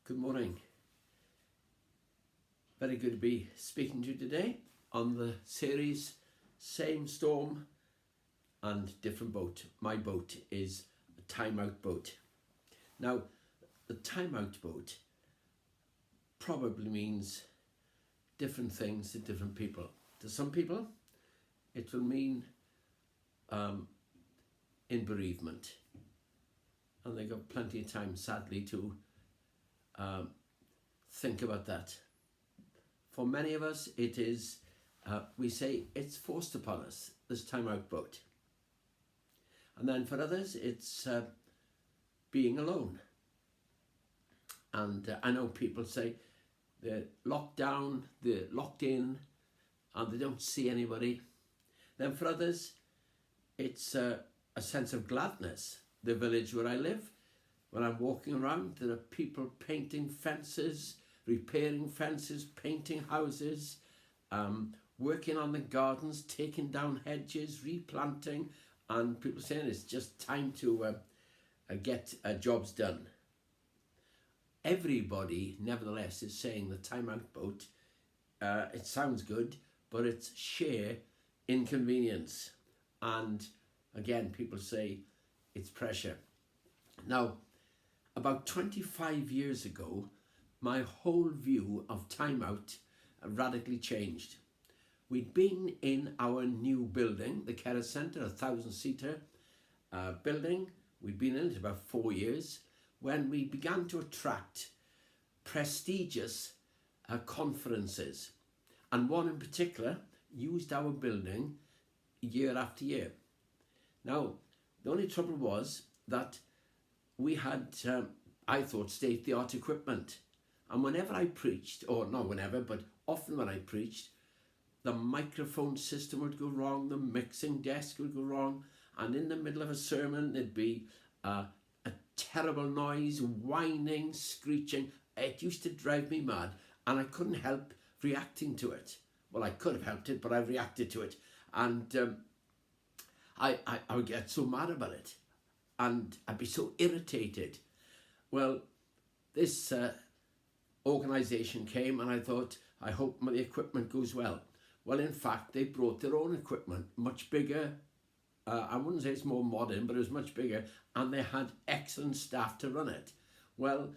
Good morning. Very good to be speaking to you today on the series Same Storm and Different Boat. My boat is a time-out boat. Now, the time-out boat probably means different things to different people. To some people, it will mean in bereavement. And they've got plenty of time, sadly, to think about that. For many of us, it is, we say, it's forced upon us, this time-out boat. And then for others, it's being alone. And I know people say they're locked down, they're locked in, and they don't see anybody. Then for others, it's a sense of gladness. The village where I live, when I'm walking around, there are people painting fences, repairing fences, painting houses, working on the gardens, taking down hedges, replanting, and people saying it's just time to get jobs done. Everybody, nevertheless, is saying the time-out boat, it sounds good, but it's sheer inconvenience. And again, people say it's pressure. Now, about 25 years ago, my whole view of time-out radically changed. We'd been in our new building, the Carer Centre, a 1,000-seater building. We'd been in it about 4 years when we began to attract prestigious conferences. And one in particular used our building year after year. Now, the only trouble was that we had, I thought, state-of-the-art equipment. And whenever I preached, or not whenever, but often when I preached, the microphone system would go wrong, the mixing desk would go wrong, and in the middle of a sermon there'd be a terrible noise, whining, screeching. It used to drive me mad, and I couldn't help reacting to it. Well, I could have helped it, but I reacted to it. And I would get so mad about it. And I'd be so irritated. Well, this organisation came and I thought, I hope the equipment goes well. Well, in fact, they brought their own equipment, much bigger. I wouldn't say it's more modern, but it was much bigger. And they had excellent staff to run it. Well,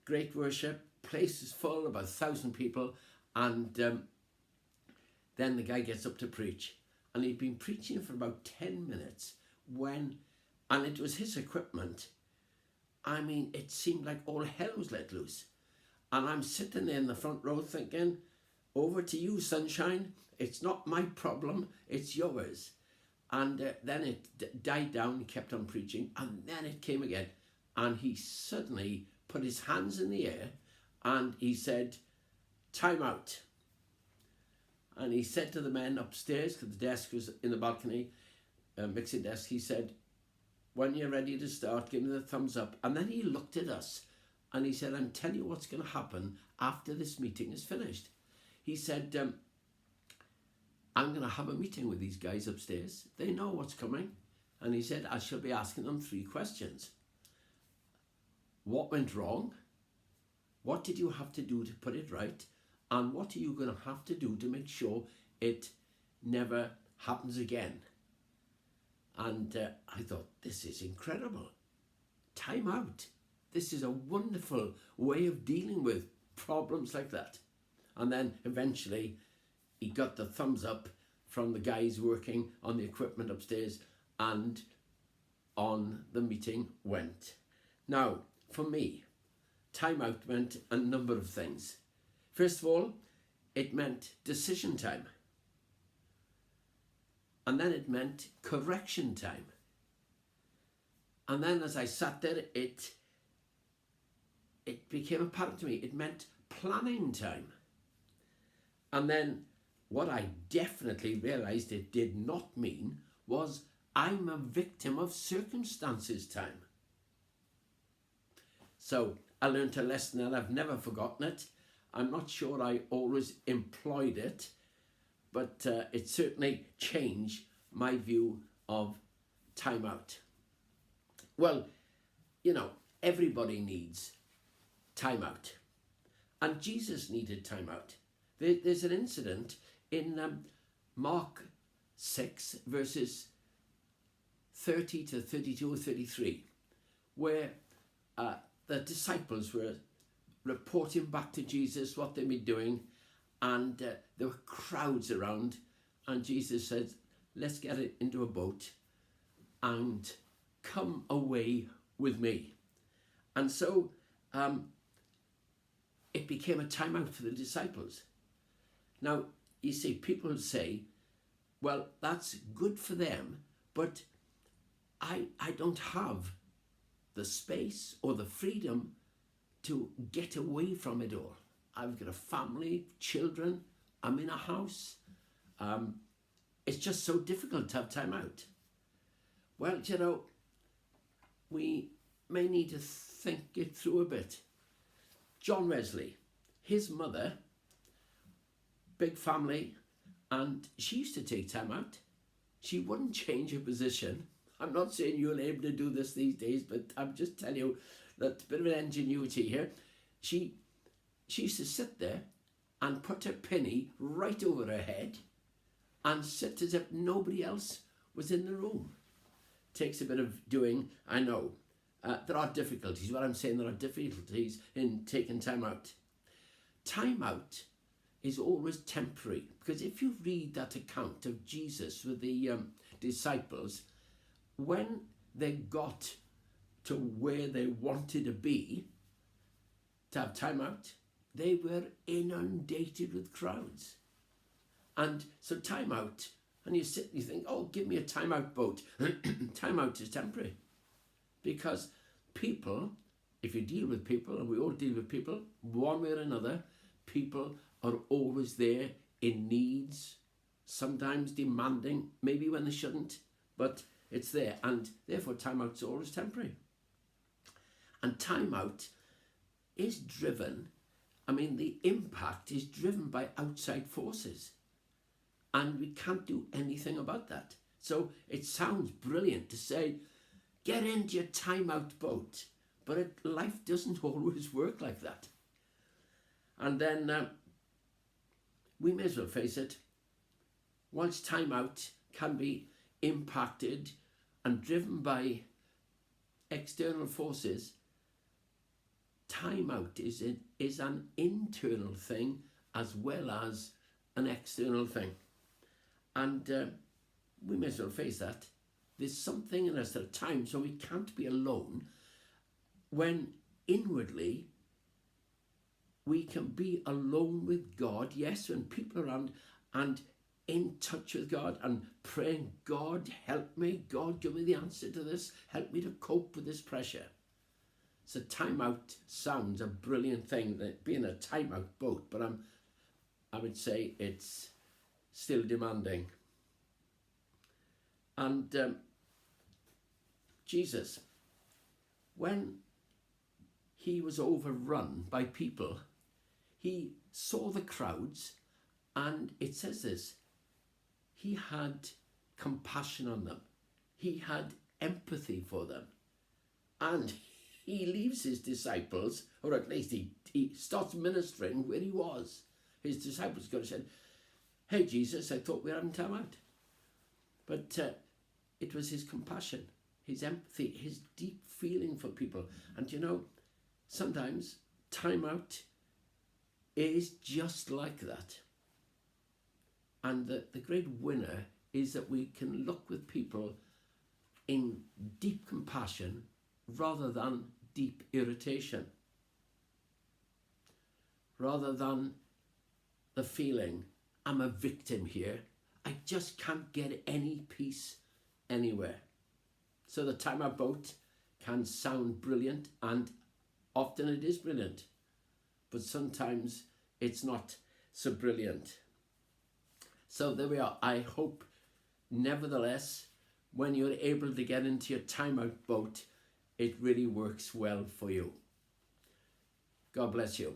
great worship, place is full, about 1,000 people. And then the guy gets up to preach. And he'd been preaching for about 10 minutes when... And it was his equipment. I mean, it seemed like all hell was let loose. And I'm sitting there in the front row thinking, over to you, sunshine. It's not my problem, it's yours. And then it died down, he kept on preaching, and then it came again. And he suddenly put his hands in the air and he said, time out. And he said to the men upstairs, because the desk was in the balcony, mixing desk, he said, when you're ready to start, give me the thumbs up. And then he looked at us and he said, I'm telling you what's going to happen after this meeting is finished. He said, I'm going to have a meeting with these guys upstairs. They know what's coming. And he said, I shall be asking them 3 questions. What went wrong? What did you have to do to put it right? And what are you going to have to do to make sure it never happens again? And I thought, this is incredible. Time out. This is a wonderful way of dealing with problems like that. And then eventually he got the thumbs up from the guys working on the equipment upstairs, and on the meeting went. Now, for me, time out meant a number of things. First of all, it meant decision time. And then it meant correction time. And then as I sat there, it became apparent to me, it meant planning time. And then what I definitely realised it did not mean was I'm a victim of circumstances time. So I learned a lesson and I've never forgotten it. I'm not sure I always employed it, but it certainly changed my view of time out. Well, you know, everybody needs time out. And Jesus needed time out. There's an incident in Mark 6, verses 30 to 32 or 33, where the disciples were reporting back to Jesus what they'd been doing, and there were crowds around, and Jesus said, let's get it into a boat and come away with me. And so it became a time out for the disciples. Now, you see, people say, well, that's good for them, but I don't have the space or the freedom to get away from it all. I've got a family, children, I'm in a house. It's just so difficult to have time out. Well, you know, we may need to think it through a bit. John Wesley, his mother, big family, and she used to take time out. She wouldn't change her position. I'm not saying you're able to do this these days, but I'm just telling you that a bit of an ingenuity here. She used to sit there and put her penny right over her head and sit as if nobody else was in the room. Takes a bit of doing, I know. There are difficulties. What I'm saying, there are difficulties in taking time out. Time out is always temporary, because if you read that account of Jesus with the disciples, when they got to where they wanted to be to have time out, they were inundated with crowds. And so time out, and you sit and you think, oh, give me a time out boat. Time out is temporary, because people, if you deal with people, and we all deal with people, one way or another, people are always there in needs, sometimes demanding, maybe when they shouldn't, but it's there, and therefore time out's always temporary. And time out is driven, the impact is driven by outside forces, and we can't do anything about that. So it sounds brilliant to say, get into your time out boat, but life doesn't always work like that. And then we may as well face it. Once time out can be impacted and driven by external forces, time out is an internal thing as well as an external thing. And we may as well face that. There's something in us at times so we can't be alone, when inwardly we can be alone with God, yes, when people are around and in touch with God and praying, God, help me, God, give me the answer to this, help me to cope with this pressure. So time out sounds a brilliant thing, that being a time out boat, but I would say it's still demanding. And Jesus, when he was overrun by people, he saw the crowds, and it says this, he had compassion on them. He had empathy for them. And he leaves his disciples, or at least he starts ministering where he was. His disciples got to say, hey Jesus, I thought we were having time out. But it was his compassion, his empathy, his deep feeling for people. And you know, sometimes time out is just like that. And the great winner is that we can look with people in deep compassion rather than deep irritation. Rather than the feeling, I'm a victim here, I just can't get any peace anywhere. So the time out boat can sound brilliant, and often it is brilliant, but sometimes it's not so brilliant. So there we are. I hope, nevertheless, when you're able to get into your time out boat, it really works well for you. God bless you.